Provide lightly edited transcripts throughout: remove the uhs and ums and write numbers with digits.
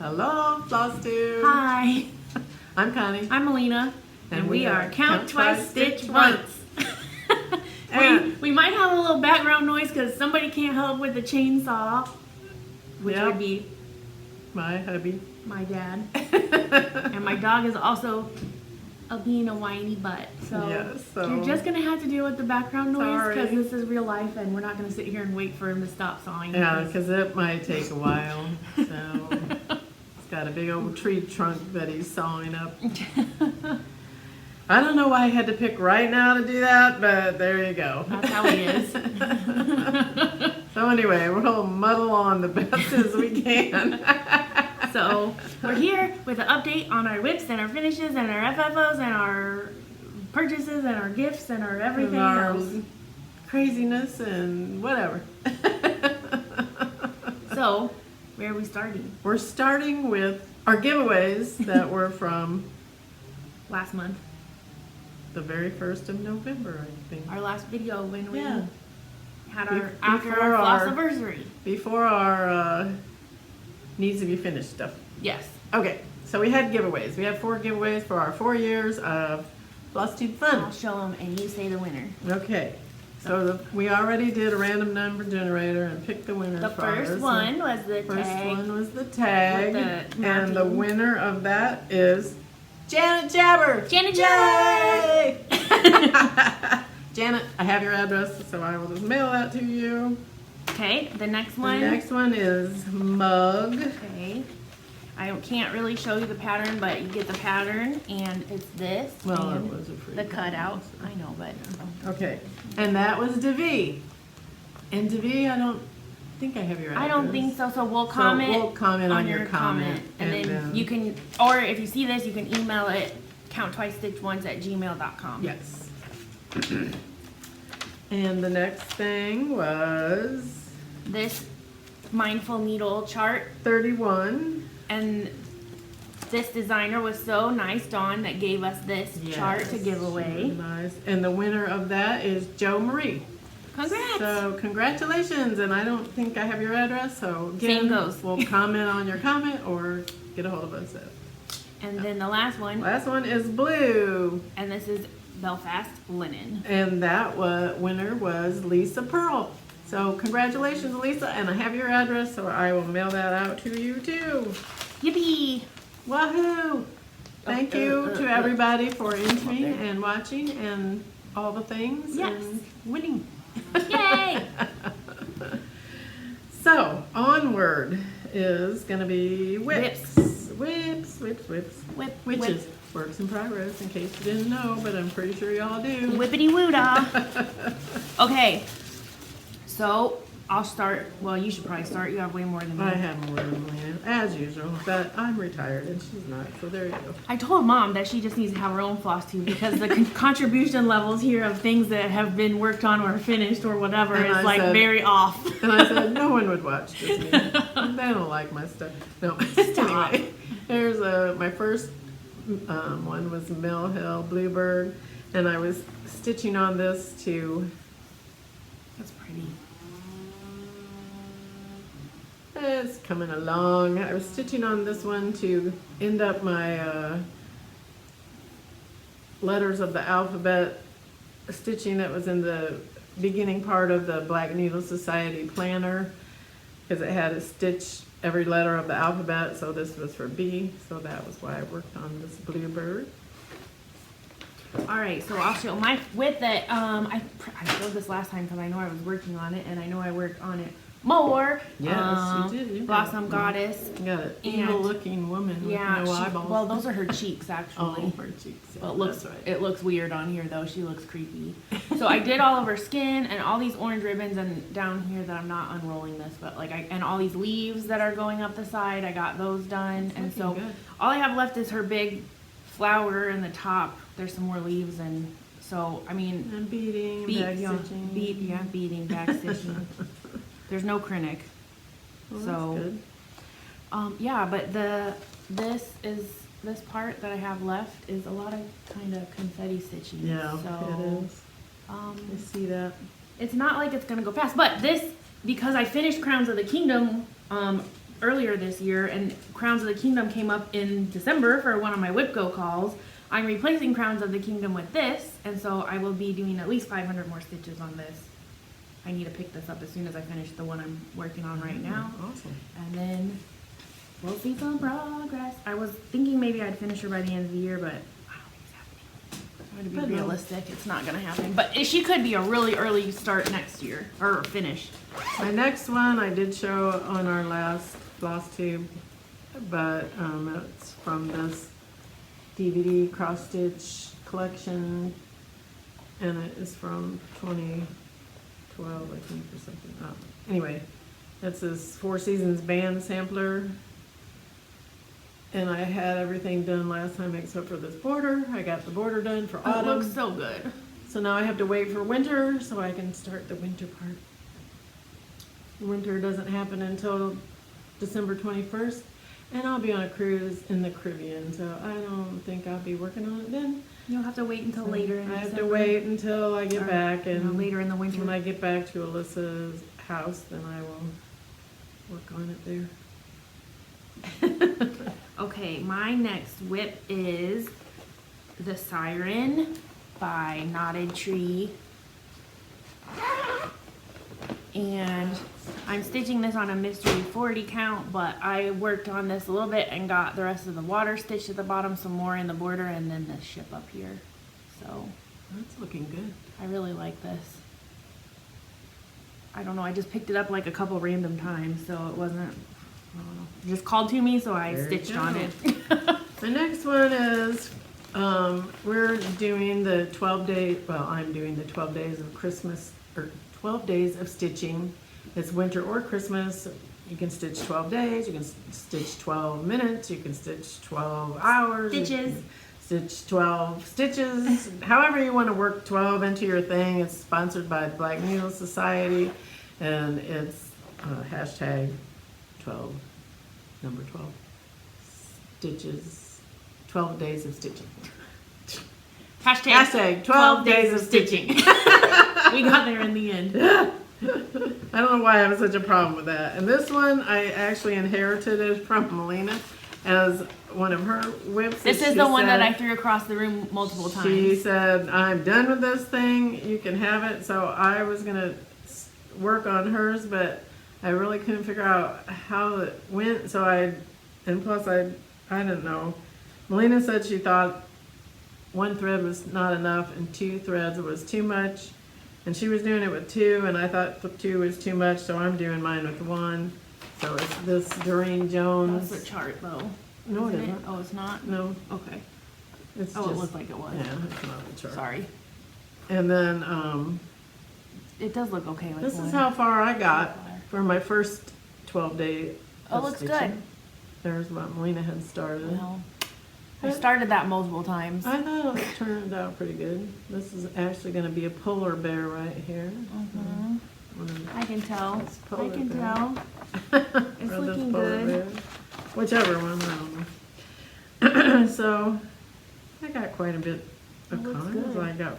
Hello, Flosstube. Hi, I'm Connie. I'm Melina, and we are Count Twice, Stitch Once. we might have a little background noise because somebody can't help with the chainsaw, which Yep. would be My hubby. my dad. And my dog is also being a whiny butt. So, Yes, so- you're just going to have to deal with the background noise Sorry. because this is real life and we're not going to sit here and wait for him to stop sawing. Yeah, because it might take a while. So he's got a big old tree trunk that he's sawing up. I don't know why I had to pick right now to do that, but there you go. That's how he is. So anyway, we'll muddle on the best as we can. So we're here with an update on our whips and our finishes and our FFOs and our purchases and our gifts and our everything And our else. craziness and whatever. So where are we starting? We're starting with our giveaways that were from Last month, the very 1st of November, I think. our last video when we Yeah. had our Before after our our- Flossiversary. Before our needs to be finished stuff. Yes. Okay, so we had giveaways. We had 4 giveaways for our 4 years of Flosstube Fun. I'll show them and you say the winner. Okay, so we already did a random number generator and picked the winner. The for first ours. one was the First tag. one was the tag, With the and the marking. winner of that is Janet Jabber. Janet Yay! Janet, I have your address, so I will just mail that to you. Okay, the next The one. next one is Mug. Okay. I can't really show you the pattern, but you get the pattern, and it's this. Well, it and was a free the pattern, cutout. so. I know, but Okay, and that was Devi. And Devi, I don't think I have your address. I don't think so. So we'll So comment. we'll comment on your comment, and then you can, or if you see this, you can email it counttwicestitchonce@gmail.com. Yes. And the next thing was This mindful needle chart, 31. and this designer was so nice, Dawn, that gave us this chart to Yes, give away. really nice. And the winner of that is Joe Marie. Congrats! So congratulations, and I don't think I have your address, so again, Same goes. we'll comment on your comment or get a hold of us. And then the last one, Last one is Blue, and this is Belfast Linen. and that winner was Lisa Pearl. So congratulations, Lisa, and I have your address, so I will mail that out to you too. Yippee! Wahoo! Thank you to everybody for entering and watching and all the things Yes. and winning. Yay! So, onward is going to be whips. Whips. Whip, Which whip. is works in progress, in case you didn't know, but I'm pretty sure y'all do. Whippity woo-dah. Okay, so I'll start. Well, you should probably start. You have way more than me. I have more than Lena, as usual, but I'm retired and she's not, so there you go. I told Mom that she just needs to have her own floss tube because the contribution levels here of things that have been worked on or finished or whatever And is I like said- very off. And I said, no one would watch this meeting. They don't like my stuff. No, Stop. anyway, here's my first one was Mill Hill Bluebird, and I was stitching on this to, That's pretty. it's coming along. I was stitching on this one to end up my letters of the alphabet stitching that was in the beginning part of the Black Needle Society planner, because it had to stitch every letter of the alphabet, so this was for B, so that was why I worked on this Bluebird. All right, so I'll show my with it. I showed this last time because I know I was working on it, and I know I worked on it more. Yes, you did. You Blossom got Goddess. You got an And- evil-looking woman Yeah. with no she- eyeballs. well, those are her cheeks actually. Oh, her cheeks. Yeah, Well, it looks that's right. it looks weird on here though. She looks creepy. So I did all of her skin and all these orange ribbons, and down here that I'm not unrolling this, but like and all these leaves that are going up the side. I got those done, and so looking good. all I have left is her big flower in the top. There's some more leaves, and so I mean, And beading, back stitching. beading, back stitching. There's no crinic. Well, So, that's good. Yeah, but this part that I have left is a lot of kind of confetti stitching. Yeah, so, it is. I see that. It's not like it's gonna go fast, but this, because I finished Crowns of the Kingdom earlier this year, and Crowns of the Kingdom came up in December for one of my Whipco calls. I'm replacing Crowns of the Kingdom with this, and so I will be doing at least 500 more stitches on this. I need to pick this up as soon as I finish the one I'm working on right now. Awesome. And then we'll see some progress. I was thinking maybe I'd finish her by the end of the year, but I don't think it's happening. I'm gonna be realistic, it's not gonna happen. But she could be a really early start next year, or finish. My next one I did show on our last Flosstube, but it's from this DVD cross stitch collection, and it is from 2012, I think, or something. Oh. Anyway, that's this Four Seasons band sampler, and I had everything done last time except for this border. I got the border done for Oh, it autumn. looks so good. So now I have to wait for winter so I can start the winter part. Winter doesn't happen until December 21st, and I'll be on a cruise in the Caribbean, so I don't think I'll be working on it then. You'll have to wait until So later in I have to December. wait until I get Or, back, and later in the winter. when I get back to Alyssa's house, then I will work on it there. Okay, my next whip is The Siren by Knotted Tree. And I'm stitching this on a mystery 40 count, but I worked on this a little bit and got the rest of the water stitched at the bottom, some more in the border, and then the ship up here. So That's looking good. I really like this. I don't know, I just picked it up like a couple random times, so it wasn't, I don't know, it just called to me, so I There you stitched on go. it. My next one is, we're doing the 12-day, well, I'm doing the 12 days of Christmas, or 12 days of stitching. It's winter or Christmas. You can stitch 12 days, you can stitch 12 minutes, you can stitch 12 hours. you Stitches. can Stitch 12 stitches, however you want to work 12 into your thing. It's sponsored by the Black Needle Society, and it's hashtag 12, number 12, stitches, 12 days of stitching. Hashtag 12 days of stitching. We got there in the end. I don't know why I have such a problem with that. And this one, I actually inherited it from Melina as one of her whips. This is the one that I threw across the room multiple times. She said, I'm done with this thing, you can have it. So I was gonna work on hers, but I really couldn't figure out how it went. So and plus I didn't know. Melina said she thought one thread was not enough and 2 threads was too much. And she was doing it with 2, and I thought 2 was too much, so I'm doing mine with 1. So it's this Doreen Jones. That's the chart, though. No, it Isn't isn't. Oh, it's not? No, Okay. it's Oh, just, it looked like it was. yeah, it's not the chart. Sorry. And then It does look okay with this one. is how far I got for my first 12-day. Oh, it looks good. There's what Melina had started. Well, I started that multiple times. I thought it turned out pretty good. This is actually going to be a polar bear right here. Mhm. I can tell. It's I polar can bear. tell. It's Or this looking polar good. bear. Whichever one, I don't know. So I got quite a bit of It looks colors. good. I got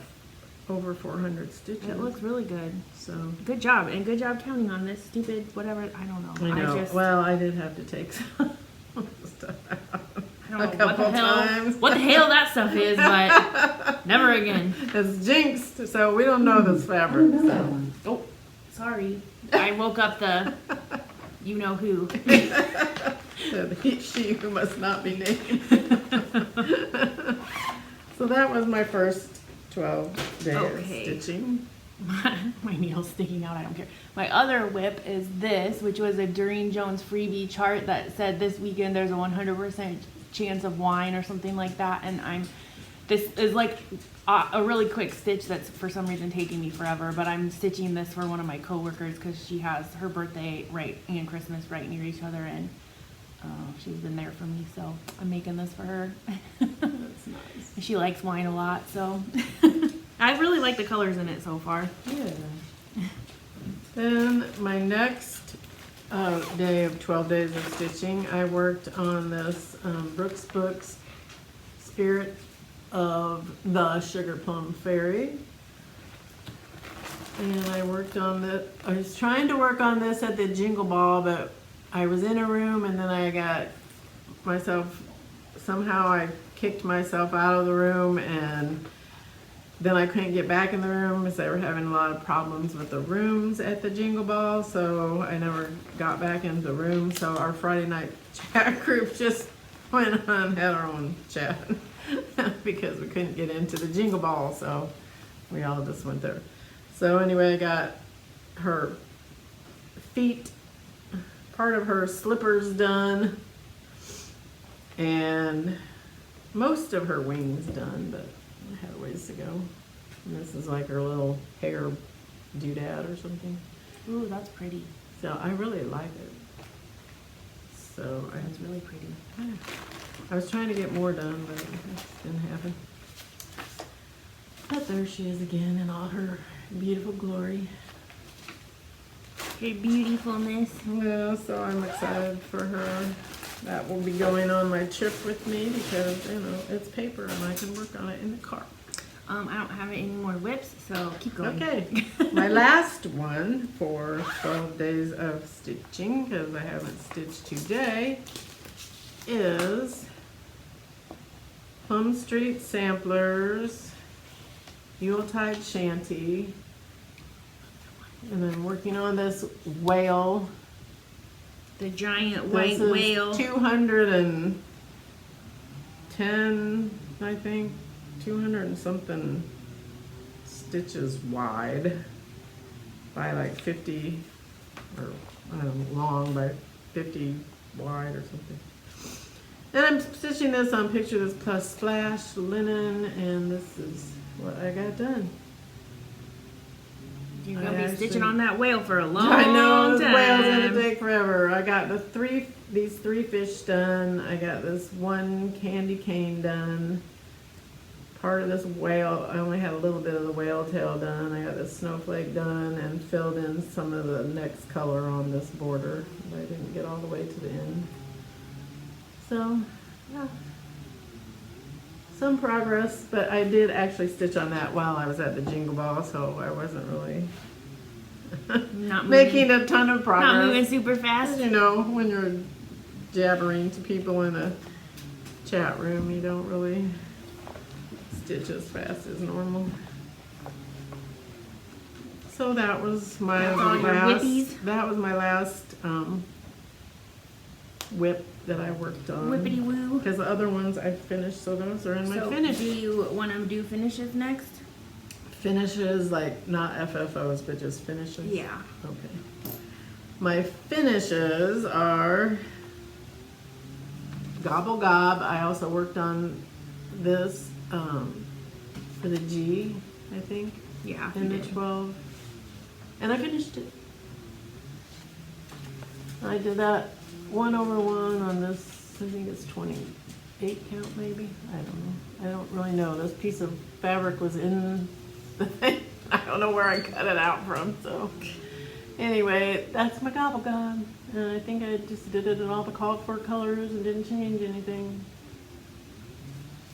over 400 stitches. It looks really good. so. Good job, and good job counting on this stupid whatever. I don't know. I know. just, Well, I did have to take some stuff out. I don't a know couple what the hell, times. what the hell that stuff is, but never again. It's jinxed, so we don't know this fabric. So. Oh, sorry. I woke up the you know who. She who must not be named. So that was my first 12 days Okay. of stitching. My needle's sticking out, I don't care. My other whip is this, which was a Doreen Jones freebie chart that said this weekend there's a 100% chance of wine or something like that. And this is like a really quick stitch that's for some reason taking me forever, but I'm stitching this for one of my coworkers because she has her birthday and Christmas right near each other, and she's been there for me, so I'm making this for her. That's nice. She likes wine a lot, so I really like the colors in it so far. Yeah. Then my next day of 12 days of stitching, I worked on this Brooks Books Spirit of the Sugar Plum Fairy. And I worked on I was trying to work on this at the Jingle Ball, but I was in a room and then I got myself, somehow I kicked myself out of the room, and then I couldn't get back in the room because they were having a lot of problems with the rooms at the Jingle Ball, so I never got back into the room. So our Friday night chat group just went on, had our own chat because we couldn't get into the Jingle Ball, so we all just went there. So anyway, I got her feet, part of her slippers done, and most of her wings done, but I had a ways to go. And this is like her little hair doodad or something. Ooh, that's pretty. So I really like it. So That's really pretty. I was trying to get more done, but it just didn't happen. But there she is again in all her beautiful glory. Your beautifulness. Yeah, so I'm excited for her. That will be going on my trip with me because, you know, it's paper and I can work on it in the car. I don't have any more whips, so keep going. Okay, my last one for 12 days of stitching, because I haven't stitched today, is Plum Street Samplers Yuletide Shanty. And I'm working on this whale. The giant white This is whale. 210, I think, 200 and something stitches wide by like 50, or I don't know, long by 50 wide or something. And I'm stitching this on Picture This Plus Splash linen, and this is what I got done. You're gonna be I stitching actually- on that whale for a long I know, this time. whale's gonna take forever. I got these three fish done. I got this one candy cane done. Part of this whale, I only had a little bit of the whale tail done. I got this snowflake done and filled in some of the next color on this border. But I didn't get all the way to the end. So, yeah. Some progress, but I did actually stitch on that while I was at the Jingle Ball, so I wasn't really Not moving, making a ton of progress. not moving super As fast. you know, when you're jabbering to people in a chat room, you don't really stitch as fast as normal. So that was my That's all your whippies? last whip that I worked on. Whippity woo. Because the other ones I finished, so those are in my So, finish. do you want to do finishes next? Finishes, like not FFOs, but just finishes? Yeah. Okay. My finishes are Gobble Gob. I also worked on this for the G, I think, Yeah. in the 12. And I finished it. I did that 1/1 on this, I think it's 28 count maybe. I don't know. I don't really know. This piece of fabric was in the thing. I don't know where I cut it out from, so. Anyway, that's my Gobble Gob. And I think I just did it in all the called for colors and didn't change anything.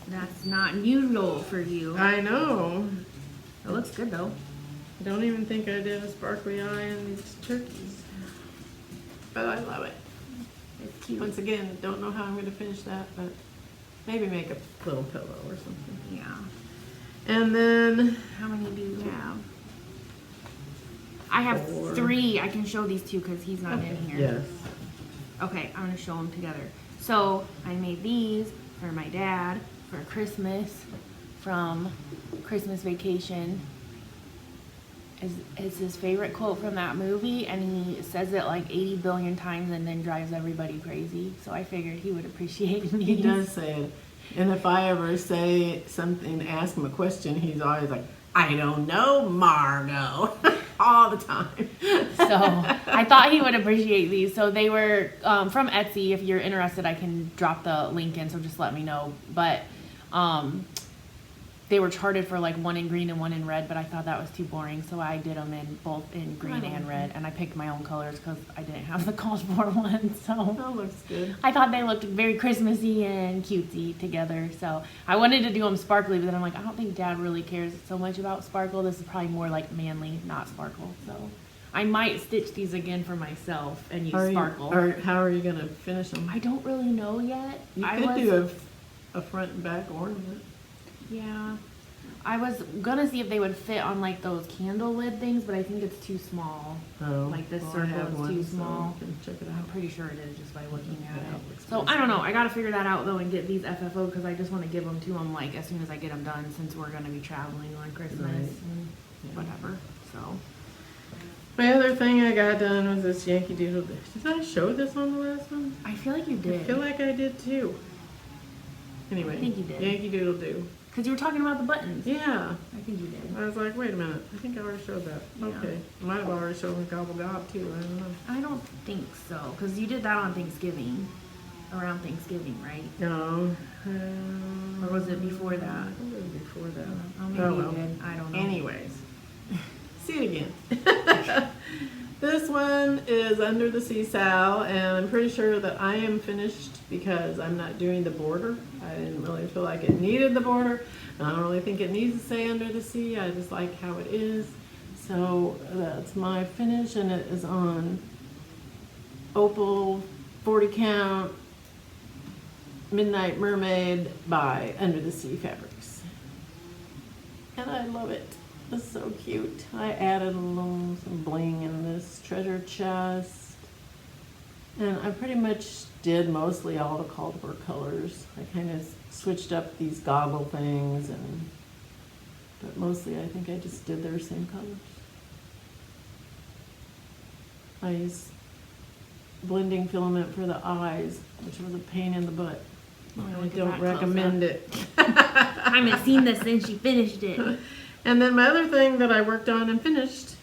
That's not usual for you. I know. It looks good though. I don't even think I did a sparkly eye in these turkeys. But I love it. It's cute. Once again, don't know how I'm going to finish that, but maybe make a little pillow or something. Yeah. And then, How many do you have? I have 4. 3. I can show these 2 because he's not in here. yes. Okay, I'm gonna show them together. So I made these for my dad for Christmas from Christmas Vacation. It's his favorite quote from that movie, and he says it like 80 billion times and then drives everybody crazy. So I figured he would appreciate me. He does say it. And if I ever say something, ask him a question, he's always like, I don't know, Margot. All the time. So I thought he would appreciate these. So they were from Etsy. If you're interested, I can drop the link in, so just let me know. But they were charted for like one in green and one in red, but I thought that was too boring, so I did them in both in green and red, and I picked my own colors because I didn't have the called for one. So That looks good. I thought they looked very Christmassy and cutesy together. So I wanted to do them sparkly, but then I'm like, I don't think Dad really cares so much about sparkle. This is probably more like manly, not sparkle. So I might stitch these again for myself and use Are you, sparkle. or how are you gonna finish them? I don't really know yet. You I could was, do a front and back ornament. yeah. I was gonna see if they would fit on like those candle lid things, but I think it's too small. Oh, Like this well, I circle have is one, too so small. you can check it I'm out. pretty sure it is just by looking at Yeah, it. looks So pretty I don't know. simple. I gotta figure that out though and get these FFO because I just want to give them to them like as soon as I get them done since we're gonna be traveling on Christmas Right. and Yeah. whatever. So My other thing I got done was this Yankee Doodle. Did I show this on the last one? I feel like you I did feel like I did too. Anyway, I think you did. Yankee Doodle do. because you were talking about the buttons. Yeah. I think you did. I was like, wait a minute. I think I already showed that. Yeah. Okay. Might have already shown the Gobble Gob too. I don't know. I don't think so because you did that on Thanksgiving, around Thanksgiving, right? No. Or was it before that? I think it was before that. Oh, maybe Oh, you well. did. I don't know. Anyways, see it again. This one is Under the Sea Sal, and I'm pretty sure that I am finished because I'm not doing the border. I didn't really feel like it needed the border. I don't really think it needs to say Under the Sea. I just like how it is. So that's my finish, and it is on Opal 40 count Midnight Mermaid by Under the Sea Fabrics. And I love it. It's so cute. I added a little some bling in this treasure chest. And I pretty much did mostly all the called for colors. I kind of switched up these goggle things, but mostly I think I just did their same colors. I used blending filament for the eyes, which was a pain in the butt. I Look at don't that close recommend up. it. I haven't seen this since she finished it. And then my other thing that I worked on and finished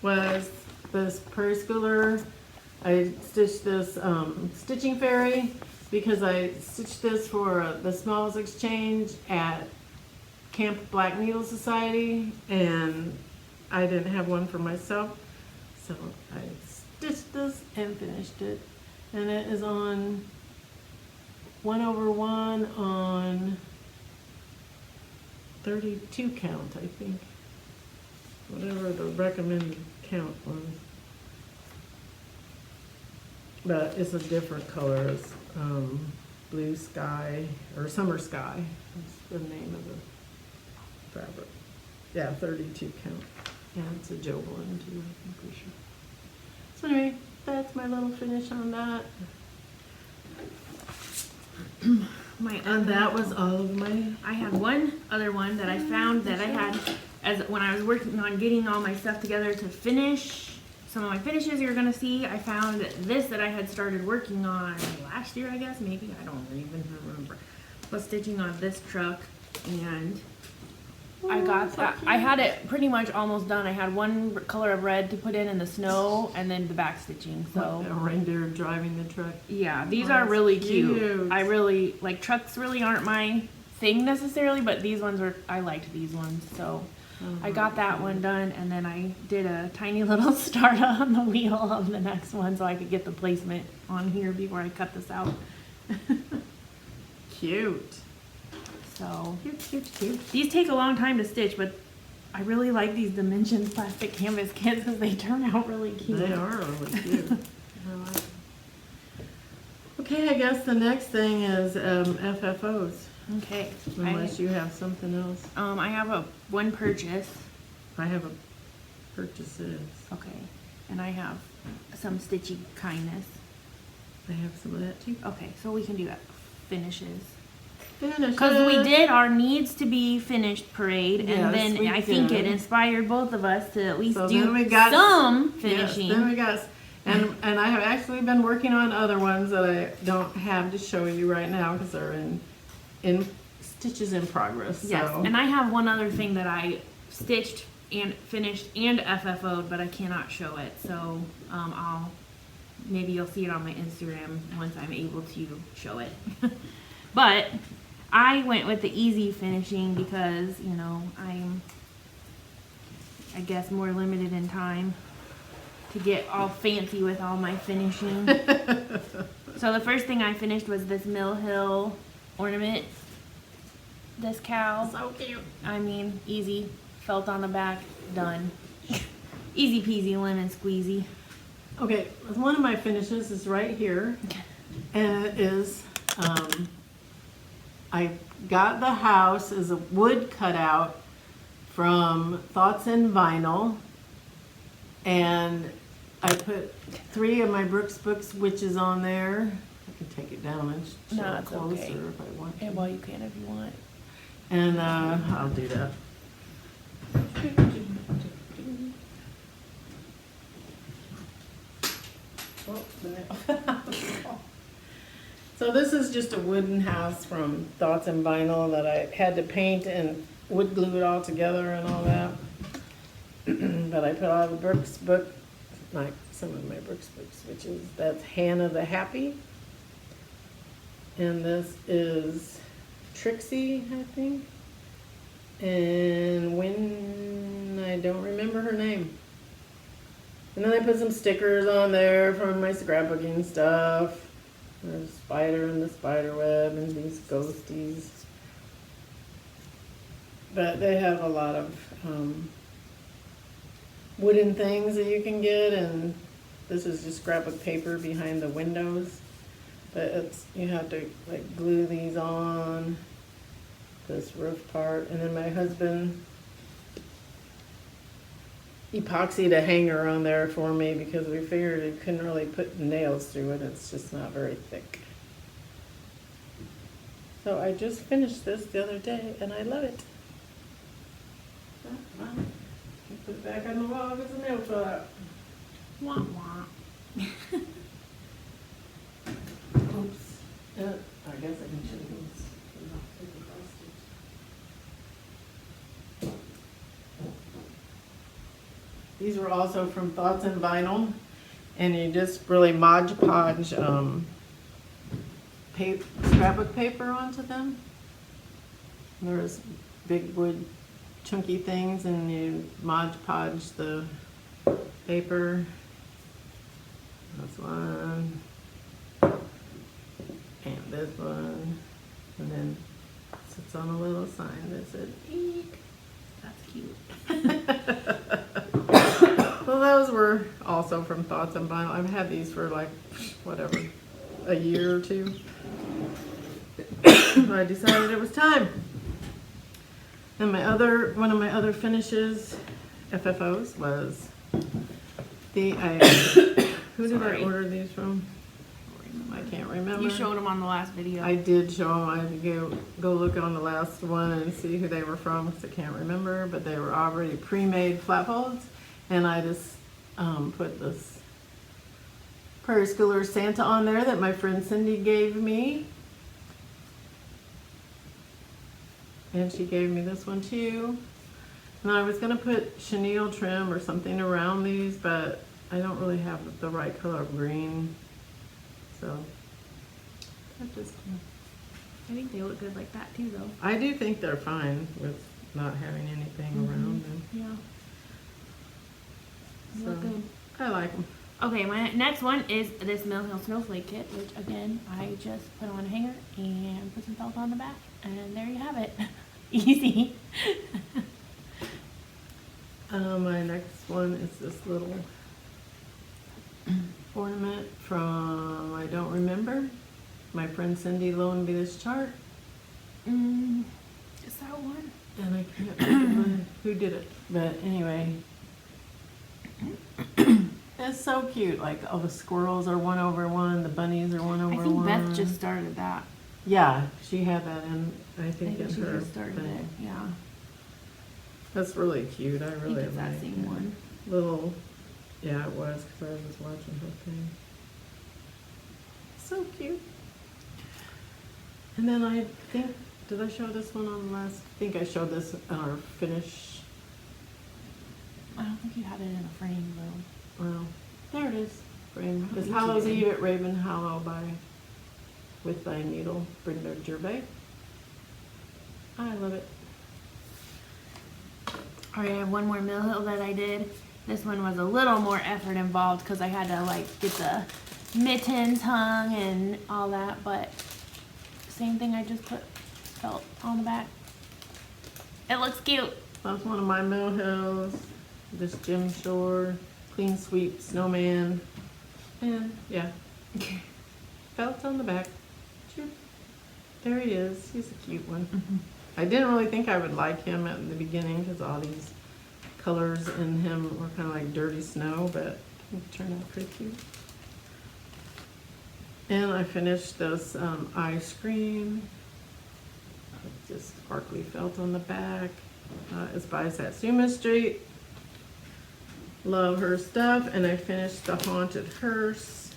was this Prairie Schooler. I stitched this stitching fairy because I stitched this for the Smalls Exchange at Camp Black Needle Society, and I didn't have one for myself, so I stitched this and finished it. And it is on 1/1 on 32 count, I think. Whatever the recommended count was. But it's a different color. It's blue sky, or summer sky. That's the name of the fabric. Yeah, 32 count. Yeah, it's a Jovelin too, I'm pretty sure. So anyway, that's my little finish on that. And that was all of my. I had one other one that I found that I had as when I was working on getting all my stuff together to finish some of my finishes you're gonna see. I found this that I had started working on last year, I guess, maybe, I don't even remember. Was stitching on this truck, and I got that. I had it pretty much almost done. I had one color of red to put in the snow and then the back stitching. So A reindeer driving the truck. yeah, these Oh, are that's really cute. cute. I really like trucks. Really aren't my thing necessarily, but these ones were. I liked these ones, so I got that one done, and then I did a tiny little start on the wheel of the next one, so I could get the placement on here before I cut this out. Cute. So Cute, cute, cute. these take a long time to stitch, but I really like these Dimensions plastic canvas kits because they turn out really cute. They are really cute. I like them. Okay, I guess the next thing is FFOs, Okay. unless you have something else. I have one purchase. I have a purchases. Okay. And I have some stitchy kindness. I have some of that too. Okay, so we can do that. Finishes. Finish. Because we did our needs to be finished parade, Yes, and then we I think it did. inspired both of us to at least So do then we got- some Yes, finishing. then we got, and I have actually been working on other ones that I don't have to show you right now because they're in stitches in progress. Yes, So. and I have one other thing that I stitched and finished and FFO'd, but I cannot show it. So maybe you'll see it on my Instagram once I'm able to show it. But I went with the easy finishing because, you know, I'm, I guess, more limited in time to get all fancy with all my finishing. So the first thing I finished was this Mill Hill ornament. This cow. So cute. I mean, easy. Felt on the back. Done. Easy peasy lemon squeezy. Okay, one of my finishes is right here, and it is, I got the house as a wood cutout from Thoughts in Vinyl, and I put 3 of my Brooks Books witches on there. I can take it down and show No, it it's closer okay. if I want to. Yeah, well, you can if you want. And I'll do that. So this is just a wooden house from Thoughts in Vinyl that I had to paint and wood glue it all together and all that. But I put all the Brooks book, like some of my Brooks books, which is, that's Hannah the Happy. And this is Trixie, I think. And when, I don't remember her name. And then I put some stickers on there from my scrapbooking stuff. There's a spider in the spider web and these ghosties. But they have a lot of wooden things that you can get, and this is just scrapbook paper behind the windows. But it's, you have to like glue these on this roof part, and then my husband epoxied a hanger on there for me because we figured we couldn't really put nails through it. It's just not very thick. So I just finished this the other day and I love it. Well, put it back on the wall because the nail fell out. Wah wah. Oops. I guess I can show these. These were also from Thoughts in Vinyl, and you just really Mod Podge scrapbook paper onto them. There's big wood chunky things, and you Mod Podge the paper. This one, and this one, and then it sits on a little sign that says "Eek." That's cute. Well, those were also from Thoughts on Vinyl. I've had these for like, whatever, a year or two. I decided it was time. And one of my other finishes, FFOs, was who did I order these from? I can't remember. You showed them on the last video. I did show them. I had to go look on the last one and see who they were from because I can't remember. But they were already pre-made flat folds, and I just put this Prairie Schooler Santa on there that my friend Cindy gave me, and she gave me this one too. And I was gonna put chenille trim or something around these, but I don't really have the right color of green. So that just, I think they look good like that too, though. I do think they're fine with not having anything around them. Yeah. They So look good. I like them. Okay, my next one is this Mill Hill Snowflake Kit, which again, I just put on a hanger and put some felt on the back, and there you have it. Easy. My next one is this little ornament from, I don't remember. My friend Cindy loaned me this chart, Is that one? and I can't remember who did it. But anyway, it's so cute. Like all the squirrels are 1 over 1, the bunnies are 1 over 1. I think Beth just started that. Yeah, she had that in, I I think, think in she her just started thing. it. Yeah. That's really cute. I I think really it's that like same it. one. Little, yeah, it was because I was watching her thing. So cute. And then I think, did I show this one on the last? I think I showed this on our finish. I don't think you had it in a frame though. Well, there it is. Frame. I It's think you Hallows did. Eve at Raven Hollow by With Thy Needle, Brenda Gervais. I love it. Alright, I have one more Mill Hill that I did. This one was a little more effort involved because I had to like get the mittens hung and all that, but same thing, I just put felt on the back. It looks cute. That's one of my Mill Hills. this Jim Shore, clean sweep snowman, and yeah, felt on the back. Shoot. There he is. He's a cute one. I didn't really think I would like him at the beginning because all these colors in him were kind of like dirty snow, but he turned out pretty cute. And I finished this ice cream. Just sparkly felt on the back. It's by Satsuma Street. Love her stuff. And I finished the Haunted Hearse.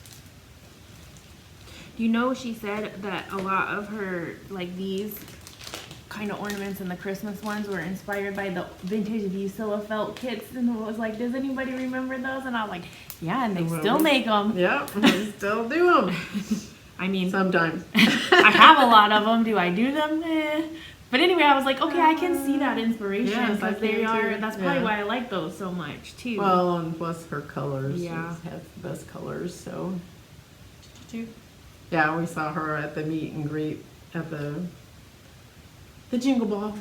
You know, she said that a lot of her, like these kind of ornaments and the Christmas ones were inspired by the vintage Usilla felt kits, and it was like, does anybody remember those? And I was like, yeah, and they still make them. Yep, they still do them. I mean, Sometimes. I have a lot of them. Do I do them? But anyway, I was like, okay, I can see that inspiration Yes, I because they can are. too. That's probably Yeah. why I like those so much too. Well, and plus her colors. Yeah. She has the best colors, so. Yeah, we saw her at the meet and greet at the Jingle Ball.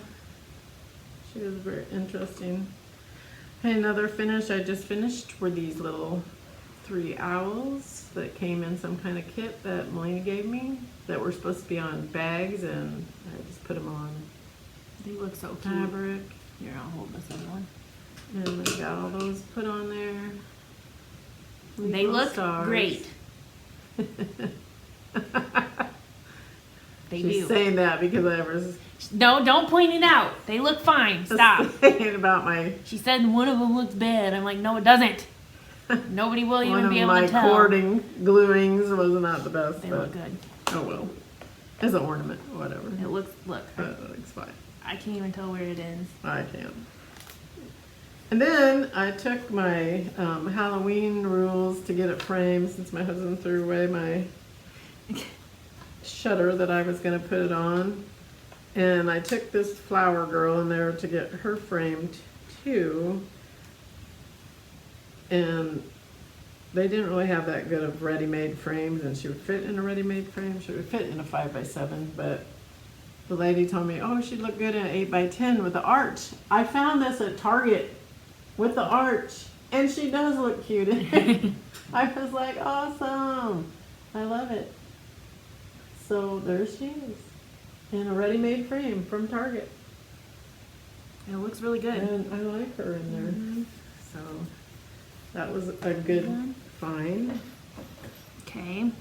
She was very interesting. Okay, another finish I just finished were these little 3 owls that came in some kind of kit that Melina gave me that were supposed to be on bags, and I just put them on they look so cute. fabric. Here, I'll hold this other one. And we got all those put on there. They Little look stars. great. They She's do. saying that because I was No, don't point it out. They look fine. Stop. saying about my She said one of them looks bad. I'm like, no, it doesn't. Nobody will one even of be able my to tell. cording gluings was not the best, They but look good. oh well. As an ornament, whatever. It looks, look, That looks fine. I can't even tell where it ends. I can. And then I took my Halloween rules to get it framed since my husband threw away my shutter that I was going to put it on. And I took this flower girl in there to get her framed too. And they didn't really have that good of ready-made frames, and she would fit in a ready-made frame. She would fit in a 5x7, but the lady told me, oh, she'd look good in an 8x10 with the arch. I found this at Target with the arch, and she does look cute. I was like, awesome. I love it. So there she is in a ready-made frame from Target. It looks really good. And I like her in there. So that was a good find. Okay.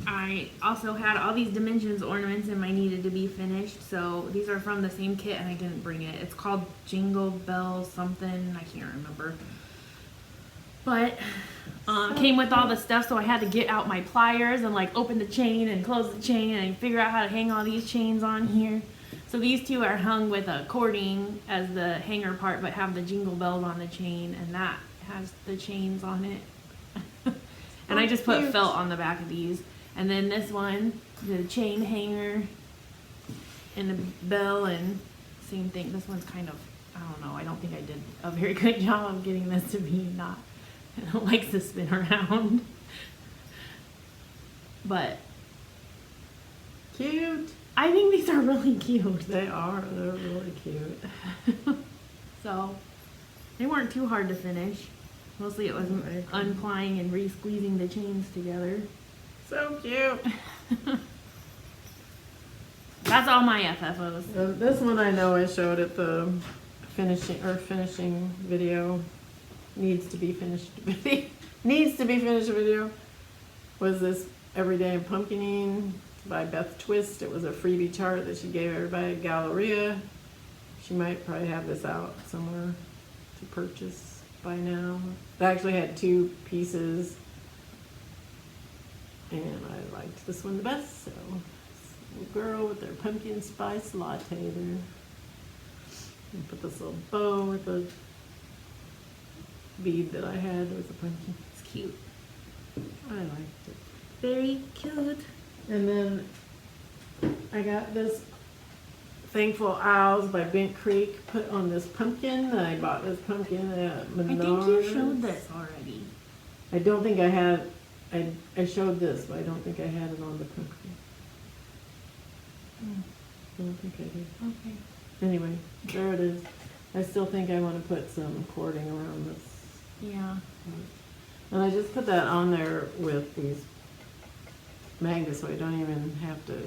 I also had all these dimensions ornaments in my needed to be finished. So these are from the same kit and I didn't bring it. It's called Jingle Bell something. I can't remember. But came with all the stuff, so I had to get out my pliers and like open the chain and close the chain and figure out how to hang all these chains on here. So these two are hung with a cording as the hanger part, but have the jingle bells on the chain, and that has the chains on it. And I just put cute. felt on the back of these. And then this one, the chain hanger and the bell, and same thing. This one's kind of, I don't know, I don't think I did a very good job of getting this to be not, it likes to spin around. But Cute. I think these are really cute. They are. They're really cute. So they weren't too hard to finish. Mostly it was unplying and re-squeezing the chains together. So cute. That's all my FFOs. This one I know I showed at the finishing video. Needs to be finished video. Was this Everyday Pumpkining by Beth Twist. It was a freebie chart that she gave everybody at Galleria. She might probably have this out somewhere to purchase by now. It actually had 2 pieces, and I liked this one the best. So, this little girl with their pumpkin spice latte there. And put this little bow with the bead that I had with the pumpkin. It's cute. I liked it. Very cute. And then I got this Thankful Owls by Bent Creek put on this pumpkin. I bought this pumpkin at Menards. I think you showed this already. I don't think I had, I showed this, but I don't think I had it on the pumpkin. I don't think I did. Okay. Anyway, there it is. I still think I want to put some cording around this. Yeah. And I just put that on there with these magnets, so I don't even have to,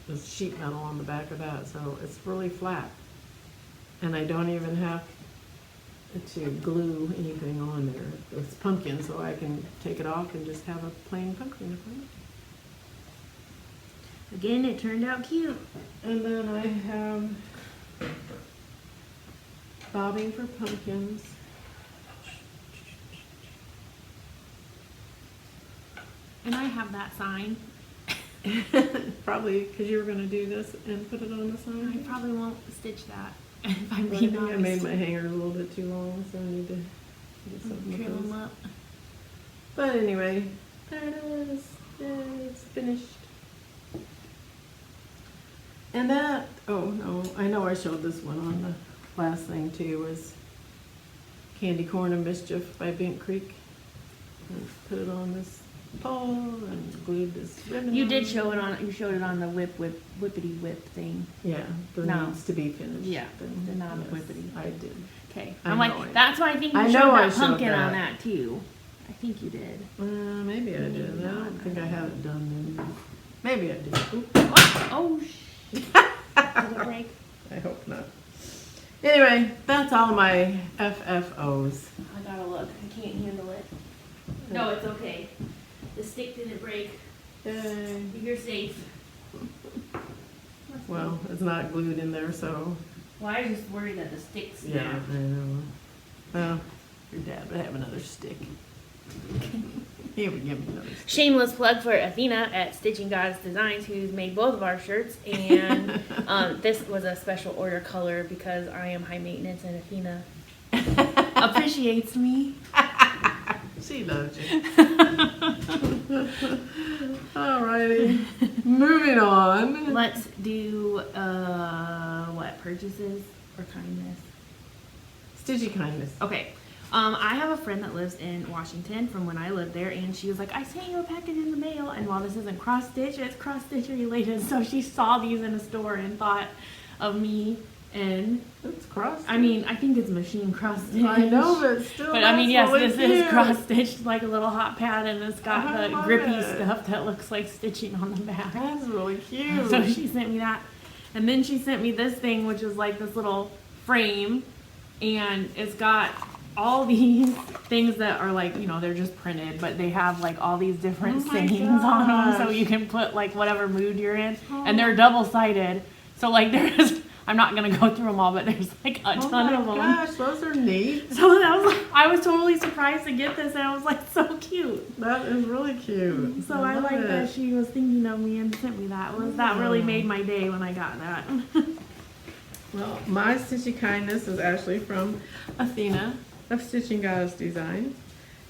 there's sheet metal on the back of that, so it's really flat. And I don't even have to glue anything on there. It's pumpkin, so I can take it off and just have a plain pumpkin in front. Again, it turned out cute. And then I have bobbing for pumpkins. And I have that sign. Probably because you were going to do this and put it on the I sign. probably won't stitch that. If I'm I being think I honest. made my hanger a little bit too long, so I need to do something Trim with them those. up. But anyway, there it is. Yay, it's finished. And that, oh no, I know I showed this one on the last thing too, was Candy Corn and Mischief by Bent Creek. And put it on this pole and glued this ribbon. You on did show it on. You showed it on the whippity whip thing. Yeah, the No. needs to be finished. Yeah, thing. the non Yes, whippity. I did. Okay. I I'm know like, it. that's why I think you I showed know I that showed pumpkin on that. that too. I think you did. Maybe I did. I don't think I have it done then. Maybe I did. Oop. Oh shit. Did it break? I hope not. Anyway, that's all my FFOs. I gotta look. I can't handle it. No, it's okay. The stick didn't break. Yay. You're safe. Well, it's not glued in there, so Well, I was just worried that the stick snapped. yeah, I know. Well, your dad would have another stick. He would give me another stick. Shameless plug for Athena at Stitching Gods Designs, who's made both of our shirts. And this was a special order color because I am high maintenance and Athena appreciates me. She loves you. Alrighty, moving on. Let's do what, purchases or kindness? Stitchy kindness. Okay. I have a friend that lives in Washington from when I lived there, and she was like, I sent you a package in the mail, and while this isn't cross-stitch, it's cross-stitch related, so she saw these in a store and thought of me, and, It's cross. I mean, I think it's machine cross-stitch. I know, but still. But I mean, yes, that's this really is cute. cross-stitched like a little hot pad, and it's got I the love grippy it. stuff that looks like stitching on the back. That's really cute. So she sent me that. And then she sent me this thing, which is like this little frame. And it's got all these things that are like, you know, they're just printed, but they have like all these different Oh my sayings on them. So gosh. you can put like whatever mood you're in. And they're double-sided. So like there's, I'm not going to go through them all, but there's like a Oh ton my of them. gosh, those are neat. So that was like, I was totally surprised to get this, and I was like, so cute. That is really cute. So I love like that it. she was thinking of me and sent me that. That really made my day when I got that. Well, my Stitchy Kindness is actually from Athena of Stitching Goddess Designs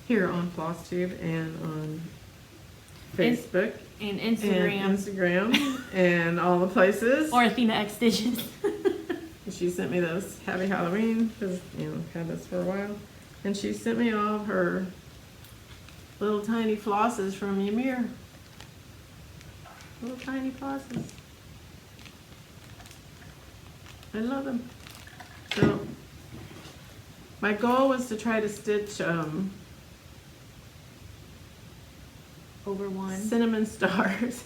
here on Flosstube and on Facebook And and Instagram. Instagram and all the places. Or Athena X Stitches. She sent me this Happy Halloween because, you know, I've had this for a while. And she sent me all of her little tiny flosses from Ymir. Little tiny flosses. I love them. So, my goal was to try to stitch Over one. cinnamon stars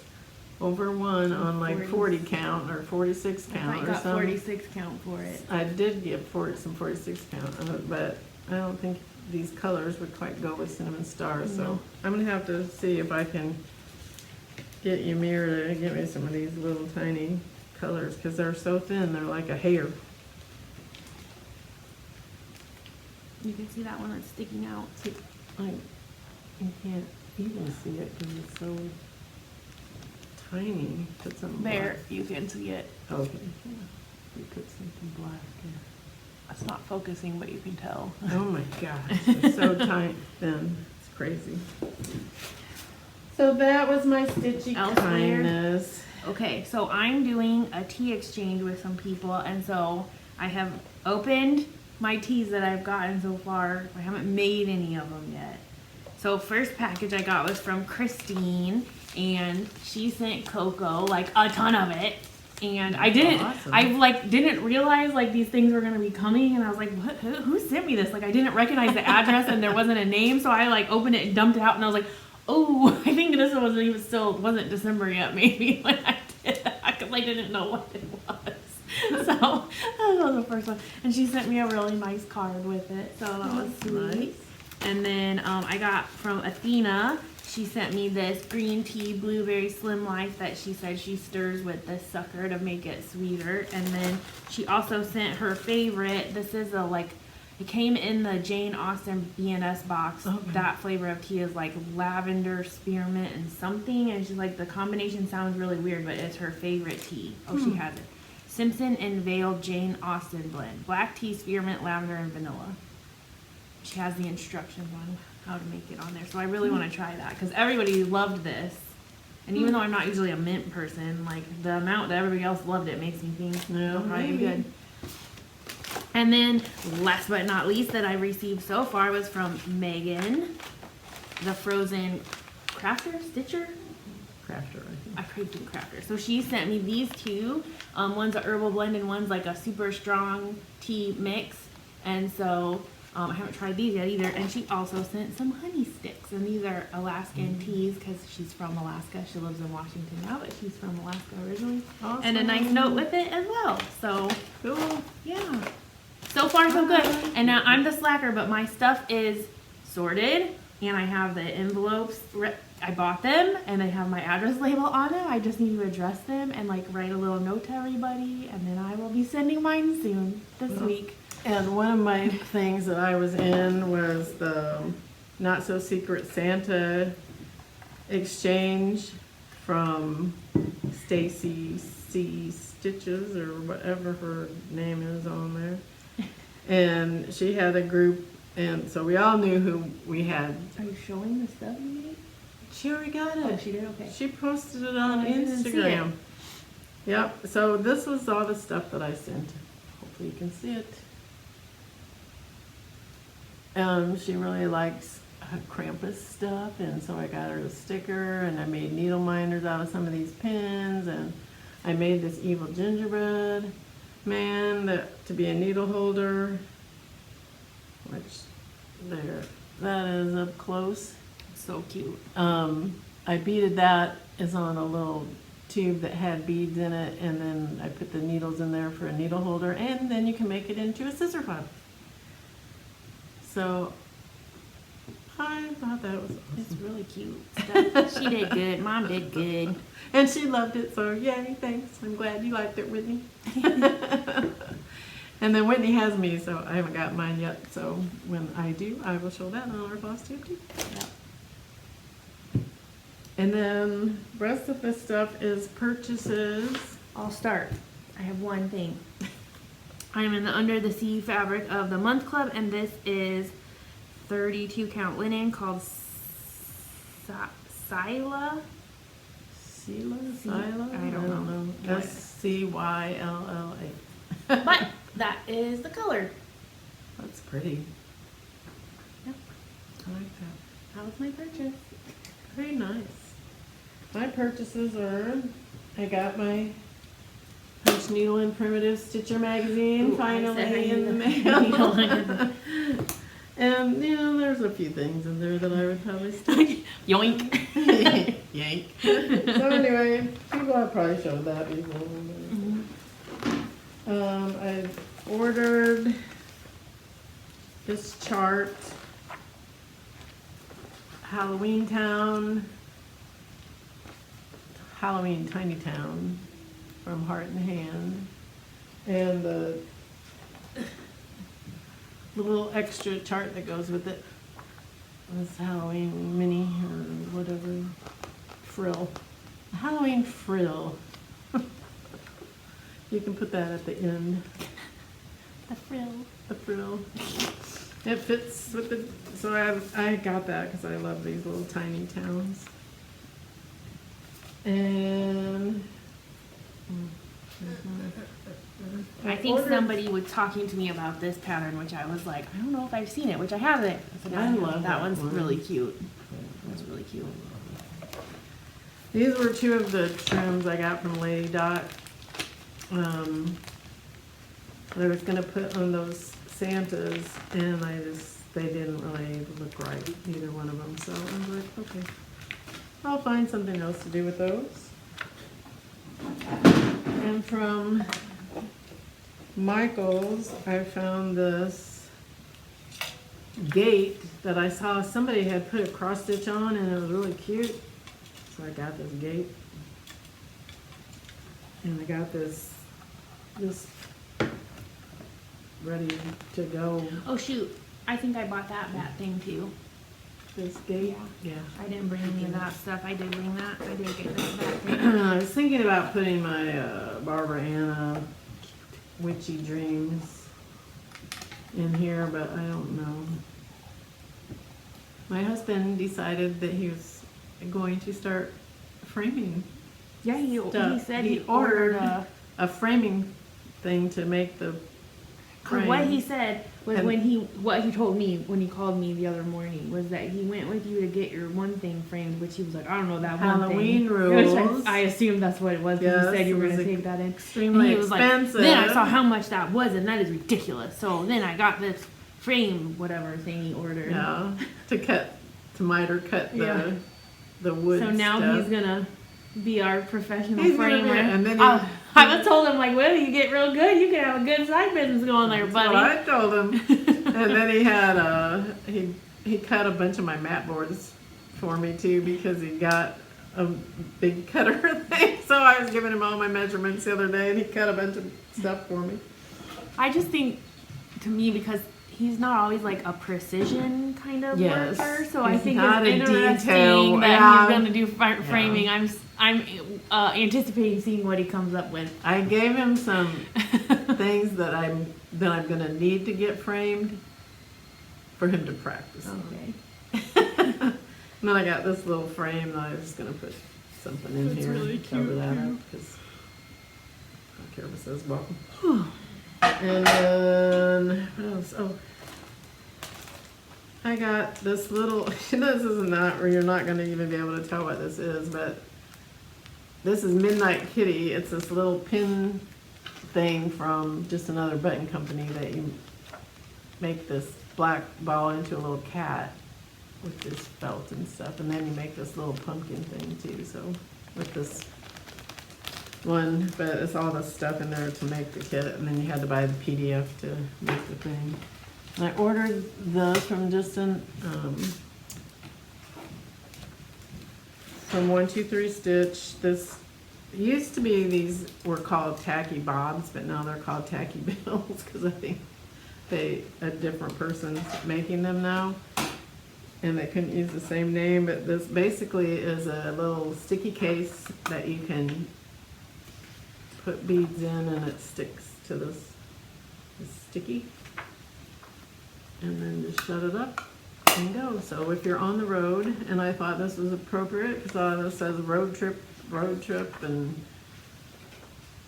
over one on like 40. 40 count or 46 I thought count you or got something. 46 count for it. I did get some 46 count, but I don't think these colors would quite go with cinnamon stars. So No. I'm gonna have to see if I can get Ymir to give me some of these little tiny colors because they're so thin. They're like a hair. You can see that one that's sticking out. Like you can't even see it because it's so tiny. Put something There, you can see it. black. Okay. Yeah. You put something black there. It's not focusing, but you can tell. Oh my gosh, it's so tiny, thin. It's crazy. So that was my Stitchy Elsewhere? Kindness. Okay, so I'm doing a tea exchange with some people, and so I have opened my teas that I've gotten so far. I haven't made any of them yet. So first package I got was from Christine, and she sent cocoa, like a ton of it. And I didn't, Awesome. I like didn't realize like these things were gonna be coming, and I was like, what? Who sent me this? Like I didn't recognize the address, and there wasn't a name, so I like opened it and dumped it out, and I was like, oh, I think this wasn't December yet, maybe when I did that, because I didn't know what it was. So that was the first one, and she sent me a really nice card with it, so that was sweet. Nice. And then I got from Athena. She sent me this green tea blueberry Slim Life that she said she stirs with this sucker to make it sweeter. And then she also sent her favorite. This is it came in the Jane Austen BNS box. Okay. That flavor of tea is like lavender, spearmint, and something. And she's like, the combination sounds really weird, but it's her favorite tea. Oh, she has it. Simpson and Vale Jane Austen blend. Black tea, spearmint, lavender, and vanilla. She has the instructions on how to make it on there. So I really want to try that because everybody loved this. And even though I'm not usually a mint person, like the amount that everybody else loved it makes me think it'll probably be good. And then last but not least that I received so far was from Megan, the frozen crafter, stitcher. Crafter, I think. I craved in crafter. So she sent me these two. One's a herbal blend and one's like a super strong tea mix. And so I haven't tried these yet either. And she also sent some honey sticks. And these are Alaskan teas because she's from Alaska. She lives in Washington now, but she's from Alaska originally. Awesome. And a nice note with it as well. So Cool. yeah. So far so good. And now I'm the slacker, but my stuff is sorted. And I have the envelopes. I bought them and they have my address label on them. I just need to address them and like write a little note to everybody. And then I will be sending mine soon this week. And one of my things that I was in was the Not So Secret Santa exchange from Stacy C. Stitches or whatever her name is on there. And she had a group, and so we all knew who we had. Are you showing the stuff you made? She already got it. Oh, she did? Okay. She posted it on I didn't see it. Instagram. Yep, so this was all the stuff that I sent. Hopefully you can see it. She really likes Krampus stuff, and so I got her a sticker, and I made needle minders out of some of these pins, and I made this evil gingerbread man to be a needle holder, which that is up close. So cute. I beaded that is on a little tube that had beads in it, and then I put the needles in there for a needle holder, and then you can make it into a scissor fob. So I thought that was awesome. It's really cute. She did good. Mom did good. And she loved it, so yay, thanks. I'm glad you liked it, Whitney. And then Whitney has me, so I haven't got mine yet. So when I do, I will show that on our Flosstube too. Yep. And then the rest of this stuff is purchases. I'll start. I have one thing. I'm in the Under the Sea fabric of the Month Club, and this is 32 count linen called Scylla. Scylla? I don't know. Scylla. But that is the color. That's pretty. Yep. I like that. That was my purchase. Very nice. My purchases are, I got my Punch Needle and Primitive Stitcher magazine Ooh, finally in the mail. And, you know, there's a few things in there that I would probably stitch. Yoink. Yank. So anyway, people have probably showed that before. I've ordered this chart, Halloween Tiny Town from Heart and Hand, and the little extra chart that goes with it. This Halloween mini or whatever frill. Halloween frill. You can put that at the end. The frill. The frill. It fits with the, so I got that because I love these little tiny towns. And I think somebody was talking to me about this pattern, which I was like, I don't know if I've seen it, which I haven't. I love that that one's one. really cute. That's really cute. These were two of the trims I got from Lady Dot. I was gonna put on those Santas, and they didn't really look right, either one of them, so I was like, okay, I'll find something else to do with those. And from Michael's, I found this gate that I saw somebody had put a cross stitch on, and it was really cute, so I got this gate. And I got this ready to go. Oh shoot, I think I bought that bat thing too. This gate? Yeah. I didn't bring any of that stuff. I did bring that. I did get that bat thing. I was thinking about putting my Barbara Anna Witchy Dreams in here, but I don't know. My husband decided that he was going to start framing. Yeah, he stuff. said he ordered a framing thing to make the frame. What he said was And- what he told me when he called me the other morning was that he went with you to get your one thing framed, which he was like, I don't know that Halloween one thing. rules. Which I assumed that's what it was. Yes, He said you were it going was to take that in. Extremely And he was expensive. Like, then I saw how much that was, and that is ridiculous. So then I got this frame, whatever thing he ordered. Yeah, to miter cut Yeah. the wood. So now stuff. he's gonna be our professional He's gonna framer. be- and then I was told him like, well, you get real good, you can have a good side business going there, That's buddy. what I told him. And then he had he cut a bunch of my mat boards for me too, because he got a big cutter thing. So I was giving him all my measurements the other day, and he cut a bunch of stuff for me. I just think, to me, because he's not always like a precision kind of Yes. worker, so I He's think not it's a interesting detail, that yeah. he's gonna do framing. I'm anticipating seeing what he comes up with. I gave him some things that I'm gonna need to get framed for him to practice on. Okay. And then I got this little frame that I was just gonna put something in That's here really and cover cute, that too. up, because I don't care if it says welcome. And then, what else? Oh, I got this little, this is not, or you're not gonna even be able to tell what this is, but this is Midnight Kitty. It's this little pin thing from just another button company that you make this black ball into a little cat with this felt and stuff, and then you make this little pumpkin thing too. So with this one, but it's all this stuff in there to make the kit, and then you had to buy the PDF to make the thing. And I ordered those from from 123 Stitch. This used to be, these were called tacky bobs, but now they're called tacky bills, because I think a different person's making them now, and they couldn't use the same name. But this basically is a little sticky case that you can put beads in, and it sticks to this sticky, and then just shut it up and go. So if you're on the road, and I thought this was appropriate because this says road trip, and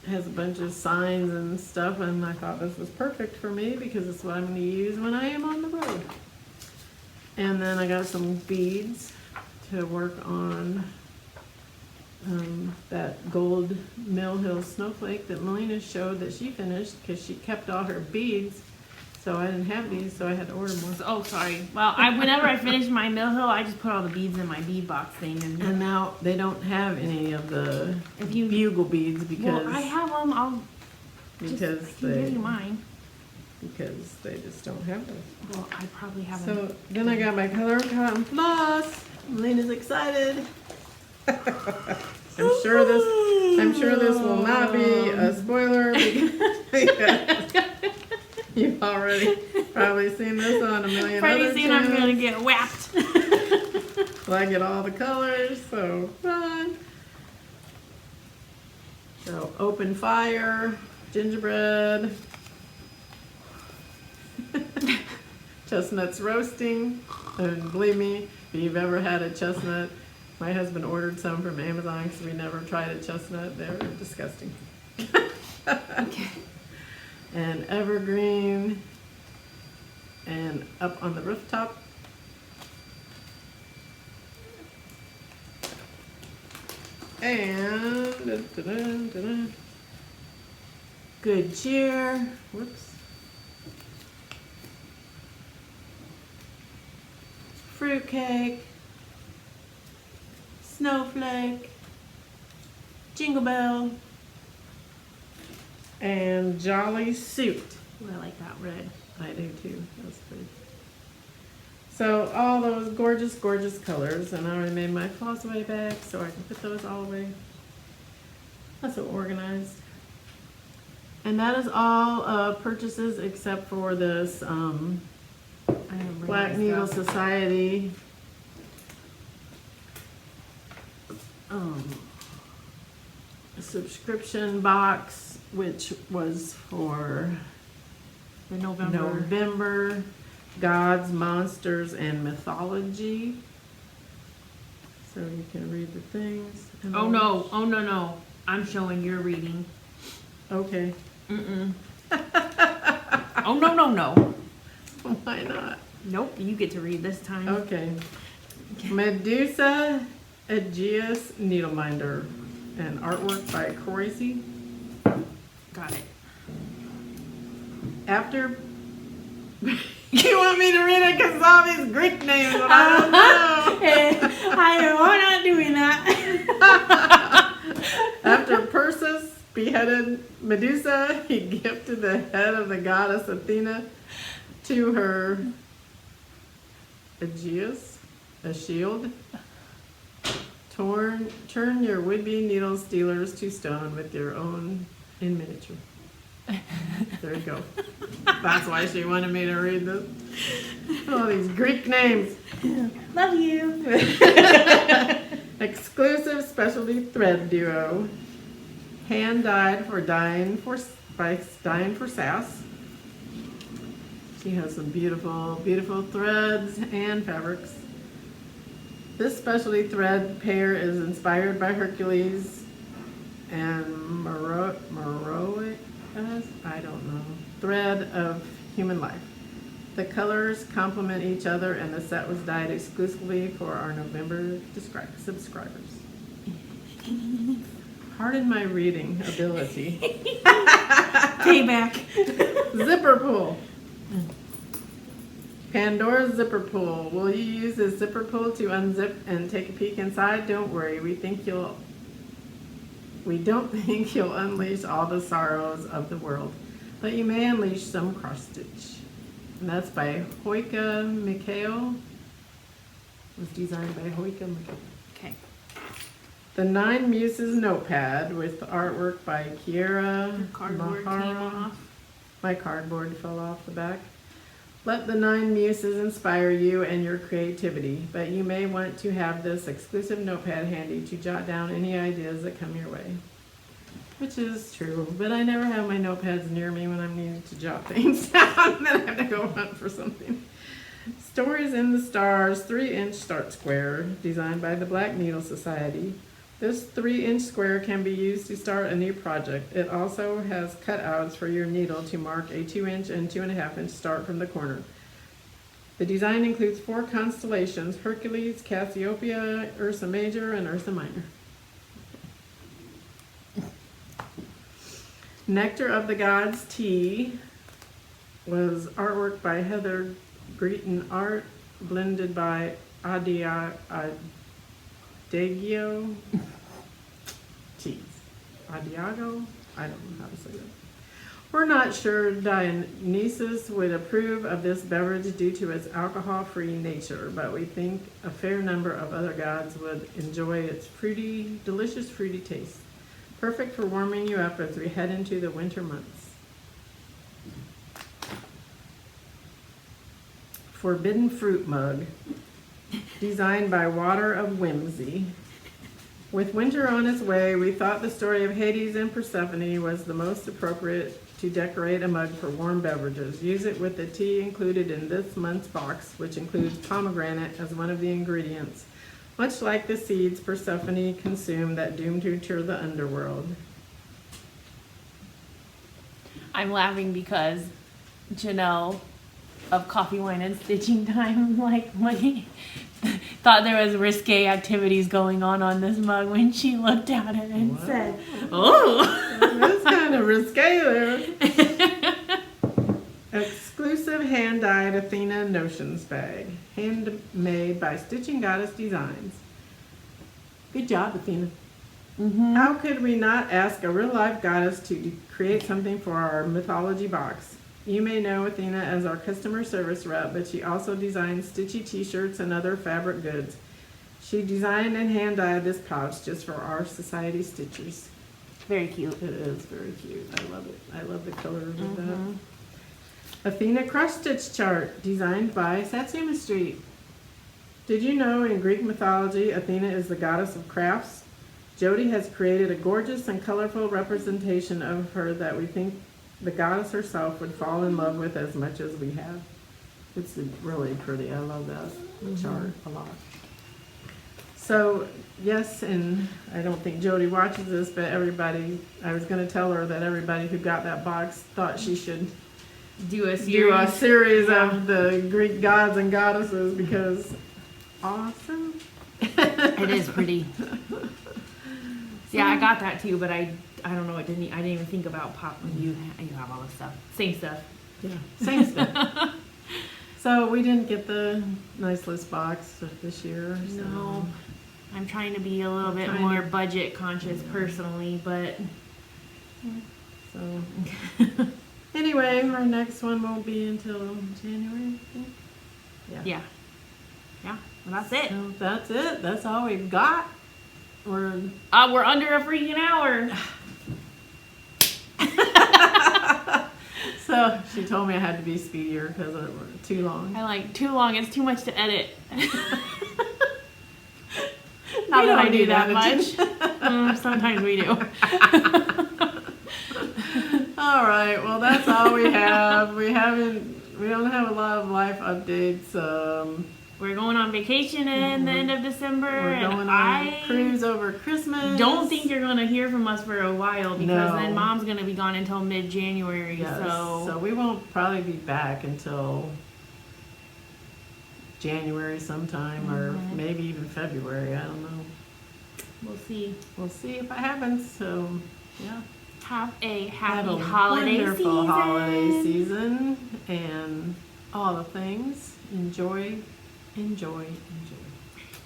has a bunch of signs and stuff, and I thought this was perfect for me because it's what I'm going to use when I am on the road. And then I got some beads to work on that gold Mill Hill snowflake that Melina showed that she finished, because she kept all her beads. So I didn't have these, so I had to order more. Oh, sorry. Well, whenever I finish my Mill Hill, I just put all the beads in my bead box thing. And now they don't have any of the If you- bugle beads because Well, I have them. I can give you mine. because they just don't have those. Well, I probably have them. So then I got my color cotton floss. Melina's excited. I'm sure this will not be a spoiler because you've already probably seen this on a million Pretty other soon I'm channels. gonna get whapped. Well, I get all the colors, so fun. So open fire, gingerbread, chestnuts roasting, and believe me, if you've ever had a chestnut, my husband ordered some from Amazon because we never tried a chestnut. They're disgusting. Okay. And evergreen, and up on the rooftop. And Good cheer. Whoops. Fruitcake. Snowflake. Jingle bell. And jolly suit. Ooh, I like that red. I do too. That's pretty. So all those gorgeous, gorgeous colors, and I already made my floss away bag so I can put those all away. That's so organized. And that is all purchases except for this I didn't bring Black my Needle stuff. Society subscription box, which was for The November. November, Gods, Monsters, and Mythology. So you can read the things. and Oh all- no! Oh no no! I'm showing your reading. Okay. Mm-mm. Oh no no no! Why not? Nope. You get to read this time. Okay. Medusa Aegeus Needleminder, and artwork by Croisy. Got it. After you want me to read it because all these Greek names, but I don't know. We're not doing that. After Perseus beheaded Medusa, he gifted the head of the goddess Athena to her Aegeus, a shield. Turn your would-be needle stealers to stone with your own in miniature. There you go. That's why she wanted me to read this. All these Greek names. Love you. Exclusive specialty thread duo. Hand dyed for Dying for Sass. She has some beautiful, beautiful threads and fabrics. This specialty thread pair is inspired by Hercules and Meroic, I don't know, thread of human life. The colors complement each other, and the set was dyed exclusively for our November subscribers. Pardon my reading ability. Payback. Zipper pull. Pandora's zipper pull. Will you use this zipper pull to unzip and take a peek inside? Don't worry. We don't think you'll unleash all the sorrows of the world, but you may unleash some cross stitch. And that's by Hoika Mikhail. It was designed by Hoika Mikhail. Okay. The Nine Muses notepad with artwork by Kiera Your cardboard came Mahara. off. My cardboard fell off the back. Let the Nine Muses inspire you and your creativity, but you may want to have this exclusive notepad handy to jot down any ideas that come your way. Which is true, but I never have my notepads near me when I'm needing to jot things down. Then I have to go hunt for something. Stories in the Stars 3-inch start square, designed by the Black Needle Society. This 3-inch square can be used to start a new project. It also has cutouts for your needle to mark a 2-inch and 2.5-inch start from the corner. The design includes 4 constellations: Hercules, Cassiopeia, Ursa Major, and Ursa Minor. Nectar of the Gods tea was artwork by Heather Greeton Art, blended by Adagio Teas. Adiago? I don't know how to say that. We're not sure Dionysus would approve of this beverage due to its alcohol-free nature, but we think a fair number of other gods would enjoy its fruity, delicious fruity taste. Perfect for warming you up as we head into the winter months. Forbidden Fruit Mug, designed by Water of Whimsy. With winter on its way, we thought the story of Hades and Persephone was the most appropriate to decorate a mug for warm beverages. Use it with the tea included in this month's box, which includes pomegranate as one of the ingredients, much like the seeds Persephone consumed that doomed her to the underworld. I'm laughing because Janelle of Coffee, Wine, and Stitching Time, like my thought there was risque activities going on this mug when she looked at it and Wow. said, "Oh." That's kind of risque there. Exclusive hand-dyed Athena Notions bag. Handmade by Stitching Goddess Designs. Good job, Athena. How could we not ask a real-life goddess to create something for our mythology box? You may know Athena as our customer service rep, but she also designs stitchy t-shirts and other fabric goods. She designed and hand-dyed this pouch just for our society stitchers. Very cute. It is very cute. I love it. I love the colors of that. Athena Cross Stitch Chart, designed by Satsuma Street. Did you know in Greek mythology, Athena is the goddess of crafts? Jody has created a gorgeous and colorful representation of her that we think the goddess herself would fall in love with as much as we have. It's really pretty. I love that chart a lot. So, yes, and I don't think Jody watches this, but everybody, I was going to tell her that everybody who got that box thought she should Do a series. do a series of the Greek gods and goddesses because awesome. It is pretty. Yeah, I got that too, but I don't know. I didn't even think about pop. You have all this stuff. Same stuff. Yeah, same stuff. So we didn't get the nice list box this year. So. No, I'm trying to be a little bit Trying more to- budget conscious personally, but So anyway, our next one won't be until January. I think. yeah. Well, that's it. So that's it. That's all we've got. We're We're under a freaking hour. So she told me I had to be speedier because it was too long. I like too long. It's too much to edit. We Not that don't I do need that editing. much. Sometimes we do. All right. Well, that's all we have. We don't have a lot of life updates. We're going on vacation in the end of December, We're and going on I a cruise over Christmas. don't think you're going to hear from us for a while because No. then Mom's going to be gone until mid-January. Yes. So So we won't probably be back until January sometime, or maybe even February. I don't know. we'll see. We'll see if it happens. So yeah. Have a Have happy a holiday wonderful season. holiday season and all the things. Enjoy.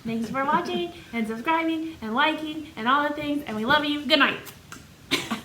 Thanks for watching and subscribing and liking and all the things, and we love you. Good night.